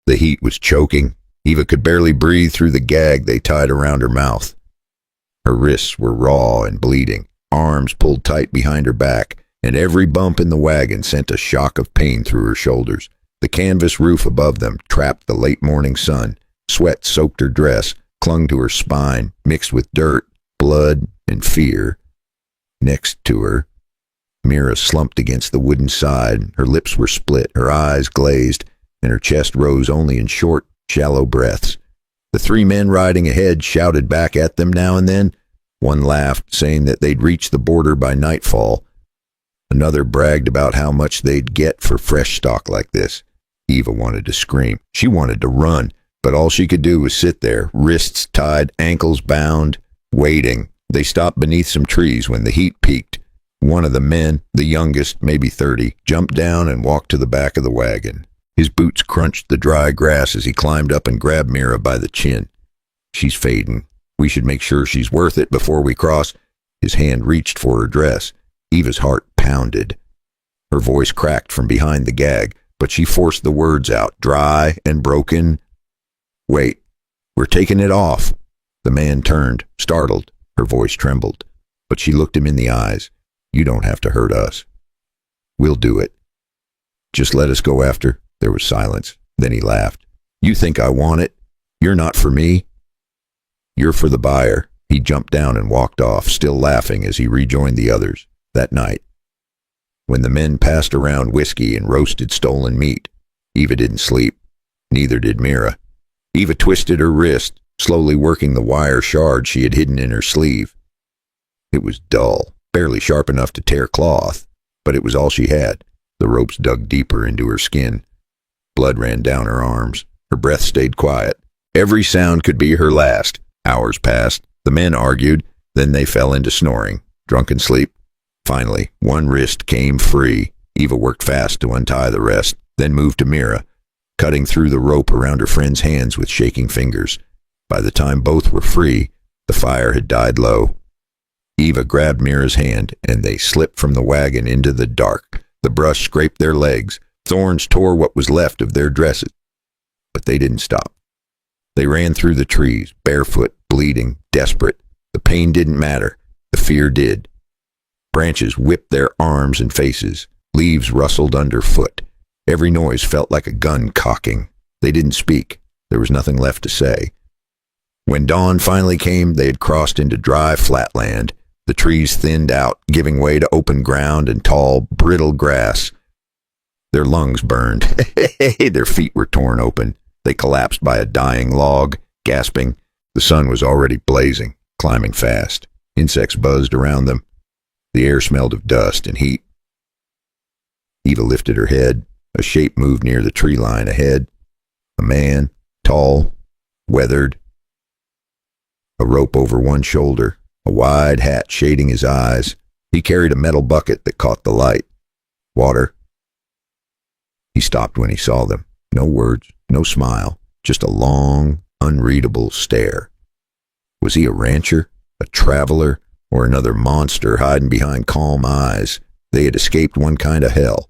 The heat was choking. Eva could barely breathe through the gag they tied around her mouth. Her wrists were raw and bleeding, arms pulled tight behind her back, and every bump in the wagon sent a shock of pain through her shoulders. The canvas roof above them trapped the late morning sun. Sweat soaked her dress, clung to her spine, mixed with dirt, blood, and fear. Next to her, Mira slumped against the wooden side. Her lips were split, her eyes glazed, and her chest rose only in short, shallow breaths. The three men riding ahead shouted back at them now and then. One laughed, saying that they'd reach the border by nightfall. Another bragged about how much they'd get for fresh stock like this. Eva wanted to scream. She wanted to run, but all she could do was sit there, wrists tied, ankles bound, waiting. They stopped beneath some trees when the heat peaked. One of the men, the youngest, maybe 30, jumped down and walked to the back of the wagon. His boots crunched the dry grass as he climbed up and grabbed Mira by the chin. She's fading. We should make sure she's worth it before we cross. His hand reached for her dress. Eva's heart pounded. Her voice cracked from behind the gag, but she forced the words out, dry and broken. Wait, we're taking it off. The man turned, startled. Her voice trembled, but she looked him in the eyes. You don't have to hurt us. We'll do it. Just let us go after. There was silence. Then he laughed. You think I want it? You're not for me. You're for the buyer. He jumped down and walked off, still laughing as he rejoined the others. That night, when the men passed around whiskey and roasted stolen meat, Eva didn't sleep. Neither did Mira. Eva twisted her wrist, slowly working the wire shard she had hidden in her sleeve. It was dull, barely sharp enough to tear cloth, but it was all she had. The ropes dug deeper into her skin. Blood ran down her arms. Her breath stayed quiet. Every sound could be her last. Hours passed. The men argued. Then they fell into snoring, drunken sleep. Finally, one wrist came free. Eva worked fast to untie the rest, then moved to Mira, cutting through the rope around her friend's hands with shaking fingers. By the time both were free, the fire had died low. Eva grabbed Mira's hand, and they slipped from the wagon into the dark. The brush scraped their legs. Thorns tore what was left of their dresses. But they didn't stop. They ran through the trees, barefoot, bleeding, desperate. The pain didn't matter. The fear did. Branches whipped their arms and faces. Leaves rustled underfoot. Every noise felt like a gun cocking. They didn't speak. There was nothing left to say. When dawn finally came, they had crossed into dry flatland. The trees thinned out, giving way to open ground and tall, brittle grass. Their lungs burned. Their feet were torn open. They collapsed by a dying log, gasping. The sun was already blazing, climbing fast. Insects buzzed around them. The air smelled of dust and heat. Eva lifted her head. A shape moved near the tree line ahead. A man, tall, weathered. A rope over one shoulder, a wide hat shading his eyes. He carried a metal bucket that caught the light. Water. He stopped when he saw them. No words, no smile, just a long, unreadable stare. Was he a rancher, a traveler, or another monster hiding behind calm eyes? They had escaped one kind of hell,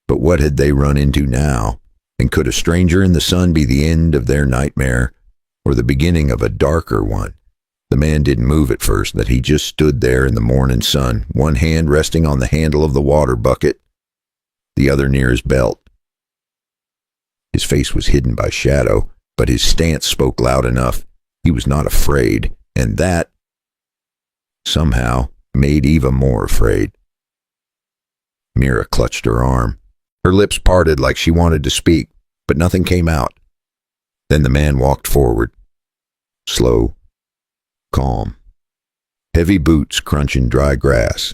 but what had they run into now? And could a stranger in the sun be the end of their nightmare, or the beginning of a darker one? The man didn't move at first, that he just stood there in the morning sun, one hand resting on the handle of the water bucket, the other near his belt. His face was hidden by shadow, but his stance spoke loud enough. He was not afraid, and that, somehow, made Eva more afraid. Mira clutched her arm. Her lips parted like she wanted to speak, but nothing came out. Then the man walked forward. Slow, calm. Heavy boots crunching dry grass.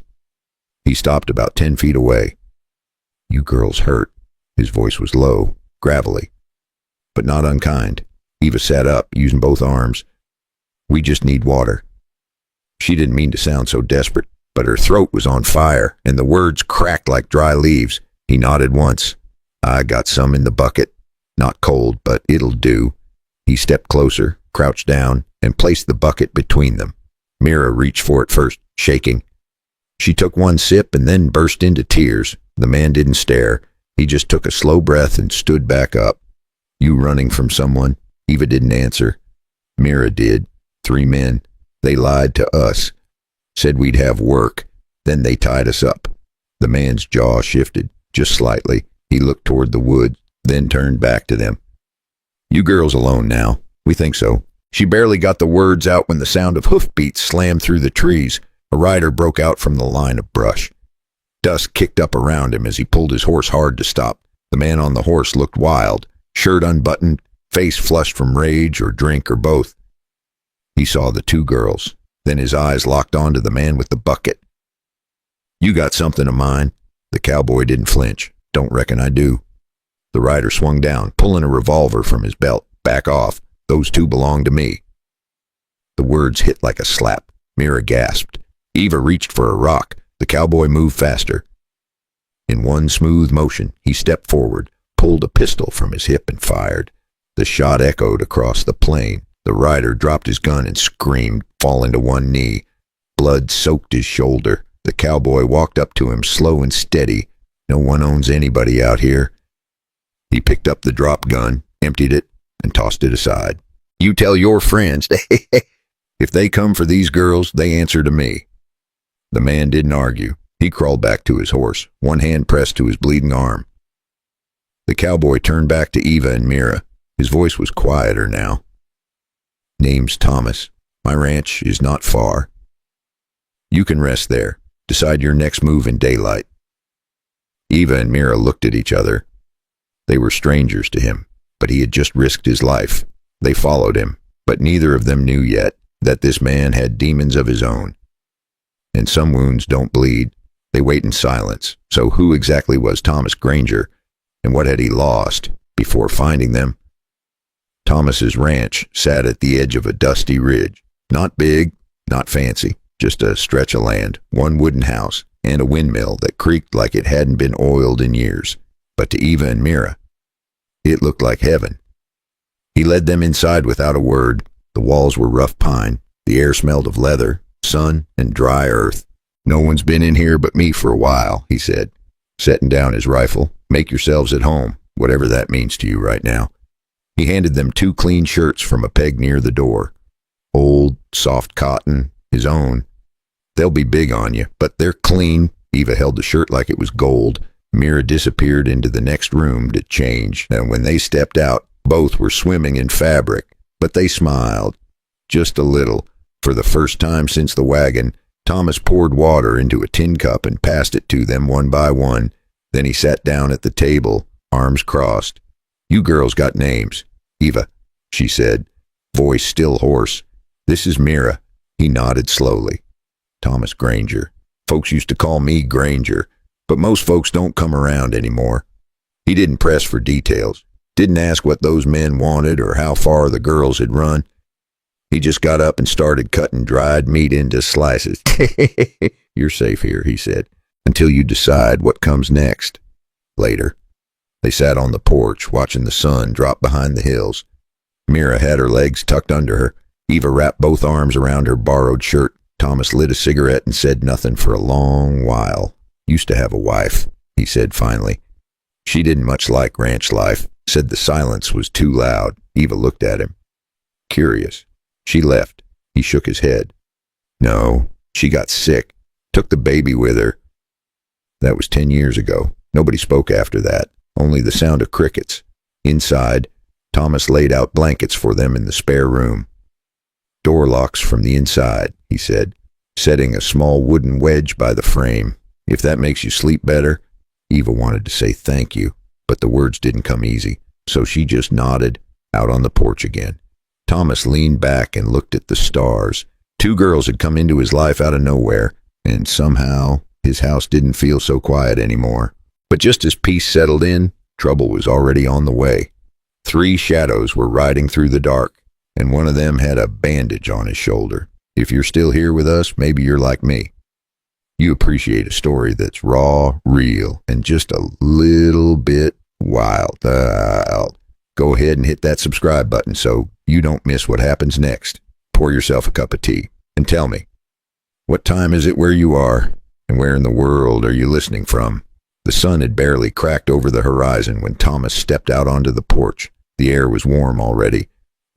He stopped about 10 feet away. You girls hurt. His voice was low, gravelly, but not unkind. Eva sat up, using both arms. We just need water. She didn't mean to sound so desperate, but her throat was on fire, and the words cracked like dry leaves. He nodded once. I got some in the bucket. Not cold, but it'll do. He stepped closer, crouched down, and placed the bucket between them. Mira reached for it first, shaking. She took one sip and then burst into tears. The man didn't stare. He just took a slow breath and stood back up. You running from someone? Eva didn't answer. Mira did. 3 men. They lied to us. Said we'd have work. Then they tied us up. The man's jaw shifted, just slightly. He looked toward the woods, then turned back to them. You girls alone now? We think so. She barely got the words out when the sound of hoofbeats slammed through the trees. A rider broke out from the line of brush. Dust kicked up around him as he pulled his horse hard to stop. The man on the horse looked wild, shirt unbuttoned, face flushed from rage or drink or both. He saw the 2 girls. Then his eyes locked onto the man with the bucket. You got something of mine? The cowboy didn't flinch. Don't reckon I do. The rider swung down, pulling a revolver from his belt. Back off. Those 2 belong to me. The words hit like a slap. Mira gasped. Eva reached for a rock. The cowboy moved faster. In one smooth motion, he stepped forward, pulled a pistol from his hip and fired. The shot echoed across the plain. The rider dropped his gun and screamed, falling to one knee. Blood soaked his shoulder. The cowboy walked up to him, slow and steady. No one owns anybody out here. He picked up the drop gun, emptied it, and tossed it aside. You tell your friends, if they come for these girls, they answer to me. The man didn't argue. He crawled back to his horse, one hand pressed to his bleeding arm. The cowboy turned back to Eva and Mira. His voice was quieter now. Name's Thomas. My ranch is not far. You can rest there. Decide your next move in daylight. Eva and Mira looked at each other. They were strangers to him, but he had just risked his life. They followed him, but neither of them knew yet that this man had demons of his own. And some wounds don't bleed. They wait in silence. So who exactly was Thomas Granger, and what had he lost before finding them? Thomas's ranch sat at the edge of a dusty ridge. Not big, not fancy, just a stretch of land, one wooden house, and a windmill that creaked like it hadn't been oiled in years. But to Eva and Mira, it looked like heaven. He led them inside without a word. The walls were rough pine. The air smelled of leather, sun, and dry earth. No one's been in here but me for a while, he said, setting down his rifle. Make yourselves at home, whatever that means to you right now. He handed them 2 clean shirts from a peg near the door. Old, soft cotton, his own. They'll be big on you, but they're clean. Eva held the shirt like it was gold. Mira disappeared into the next room to change, and when they stepped out, both were swimming in fabric. But they smiled, just a little. For the first time since the wagon, Thomas poured water into a tin cup and passed it to them one by one. Then he sat down at the table, arms crossed. You girls got names. Eva, she said, voice still hoarse. This is Mira. He nodded slowly. Thomas Granger. Folks used to call me Granger, but most folks don't come around anymore. He didn't press for details, didn't ask what those men wanted or how far the girls had run. He just got up and started cutting dried meat into slices. You're safe here, he said, until you decide what comes next. Later. They sat on the porch, watching the sun drop behind the hills. Mira had her legs tucked under her. Eva wrapped both arms around her borrowed shirt. Thomas lit a cigarette and said nothing for a long while. Used to have a wife, he said finally. She didn't much like ranch life, said the silence was too loud. Eva looked at him. Curious. She left. He shook his head. No, she got sick. Took the baby with her. That was 10 years ago. Nobody spoke after that. Only the sound of crickets. Inside, Thomas laid out blankets for them in the spare room. Door locks from the inside, he said, setting a small wooden wedge by the frame. If that makes you sleep better. Eva wanted to say thank you, but the words didn't come easy, so she just nodded, out on the porch again. Thomas leaned back and looked at the stars. 2 girls had come into his life out of nowhere, and somehow his house didn't feel so quiet anymore. But just as peace settled in, trouble was already on the way. 3 shadows were riding through the dark, and one of them had a bandage on his shoulder. If you're still here with us, maybe you're like me. You appreciate a story that's raw, real, and just a little bit wild. Go ahead and hit that subscribe button so you don't miss what happens next. Pour yourself a cup of tea and tell me, what time is it where you are, and where in the world are you listening from? The sun had barely cracked over the horizon when Thomas stepped out onto the porch. The air was warm already.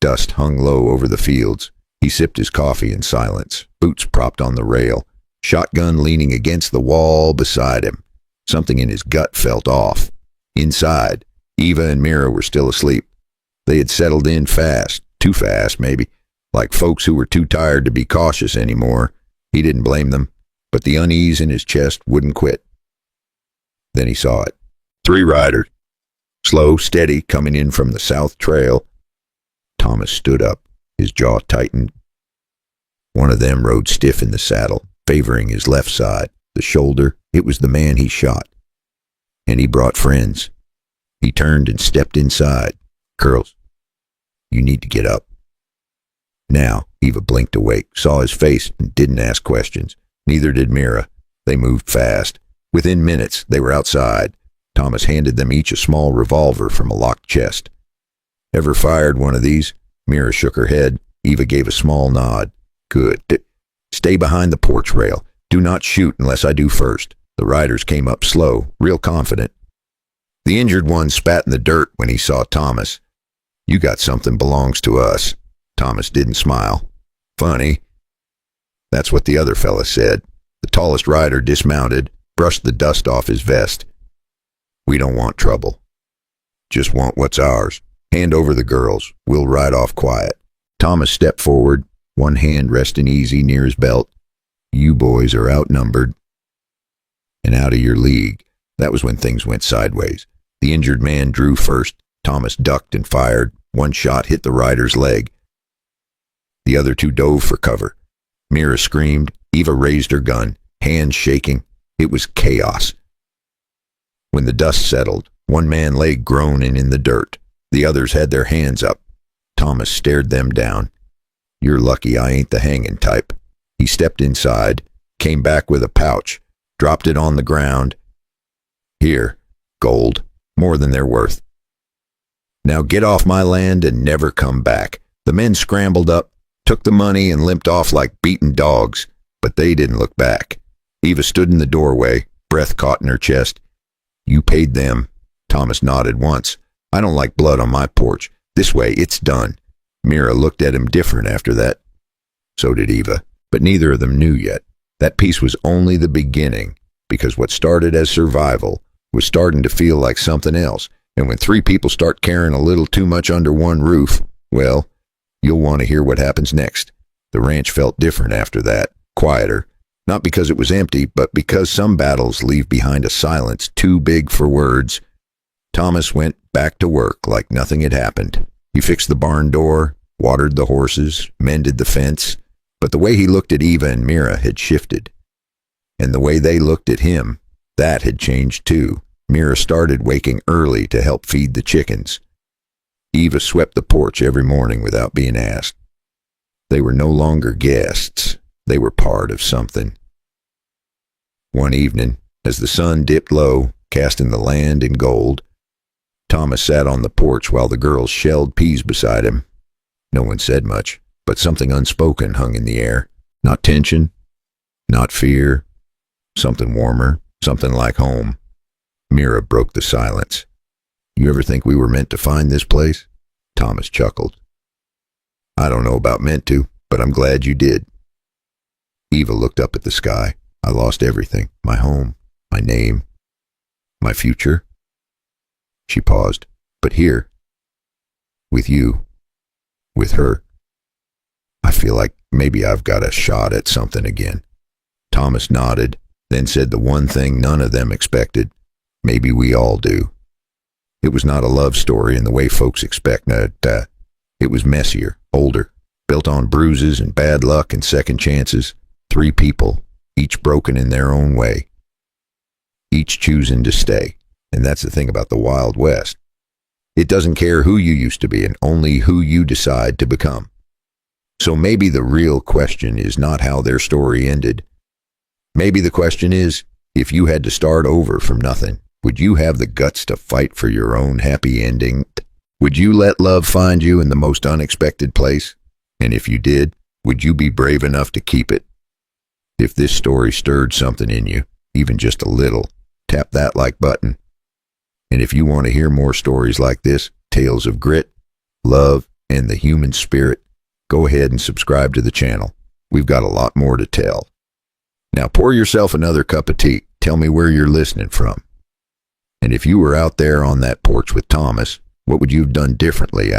Dust hung low over the fields. He sipped his coffee in silence, boots propped on the rail, shotgun leaning against the wall beside him. Something in his gut felt off. Inside, Eva and Mira were still asleep. They had settled in fast, too fast maybe, like folks who were too tired to be cautious anymore. He didn't blame them, but the unease in his chest wouldn't quit. Then he saw it. 3 riders. Slow, steady, coming in from the south trail. Thomas stood up, his jaw tightened. One of them rode stiff in the saddle, favoring his left side, the shoulder. It was the man he shot. And he brought friends. He turned and stepped inside. Girls, you need to get up. Now, Eva blinked awake, saw his face, and didn't ask questions. Neither did Mira. They moved fast. Within minutes, they were outside. Thomas handed them each a small revolver from a locked chest. Ever fired one of these? Mira shook her head. Eva gave a small nod. Good. Stay behind the porch rail. Do not shoot unless I do first. The riders came up slow, real confident. The injured one spat in the dirt when he saw Thomas. You got something belongs to us. Thomas didn't smile. Funny. That's what the other fella said. The tallest rider dismounted, brushed the dust off his vest. We don't want trouble. Just want what's ours. Hand over the girls. We'll ride off quiet. Thomas stepped forward, one hand resting easy near his belt. You boys are outnumbered and out of your league. That was when things went sideways. The injured man drew first. Thomas ducked and fired. One shot hit the rider's leg. The other 2 dove for cover. Mira screamed. Eva raised her gun, hands shaking. It was chaos. When the dust settled, one man lay groaning in the dirt. The others had their hands up. Thomas stared them down. You're lucky I ain't the hanging type. He stepped inside, came back with a pouch, dropped it on the ground. Here, gold, more than they're worth. Now get off my land and never come back. The men scrambled up, took the money and limped off like beaten dogs, but they didn't look back. Eva stood in the doorway, breath caught in her chest. You paid them. Thomas nodded once. I don't like blood on my porch. This way, it's done. Mira looked at him different after that. So did Eva, but neither of them knew yet. That piece was only the beginning, because what started as survival was starting to feel like something else. And when 3 people start caring a little too much under one roof, well, you'll want to hear what happens next. The ranch felt different after that, quieter. Not because it was empty, but because some battles leave behind a silence too big for words. Thomas went back to work like nothing had happened. He fixed the barn door, watered the horses, mended the fence, but the way he looked at Eva and Mira had shifted. And the way they looked at him, that had changed too. Mira started waking early to help feed the chickens. Eva swept the porch every morning without being asked. They were no longer guests. They were part of something. One evening, as the sun dipped low, casting the land in gold, Thomas sat on the porch while the girls shelled peas beside him. No one said much, but something unspoken hung in the air. Not tension, not fear, something warmer, something like home. Mira broke the silence. You ever think we were meant to find this place? Thomas chuckled. I don't know about meant to, but I'm glad you did. Eva looked up at the sky. I lost everything. My home, my name, my future. She paused. But here, with you, with her, I feel like maybe I've got a shot at something again. Thomas nodded, then said the one thing none of them expected. Maybe we all do. It was not a love story in the way folks expect. It was messier, older, built on bruises and bad luck and second chances. 3 people, each broken in their own way, each choosing to stay. And that's the thing about the Wild West. It doesn't care who you used to be and only who you decide to become. So maybe the real question is not how their story ended. Maybe the question is, if you had to start over from nothing, would you have the guts to fight for your own happy ending? Would you let love find you in the most unexpected place? And if you did, would you be brave enough to keep it? If this story stirred something in you, even just a little, tap that like button. And if you want to hear more stories like this, tales of grit, love, and the human spirit, go ahead and subscribe to the channel. We've got a lot more to tell. Now pour yourself another cup of tea. Tell me where you're listening from. And if you were out there on that porch with Thomas, what would you have done differently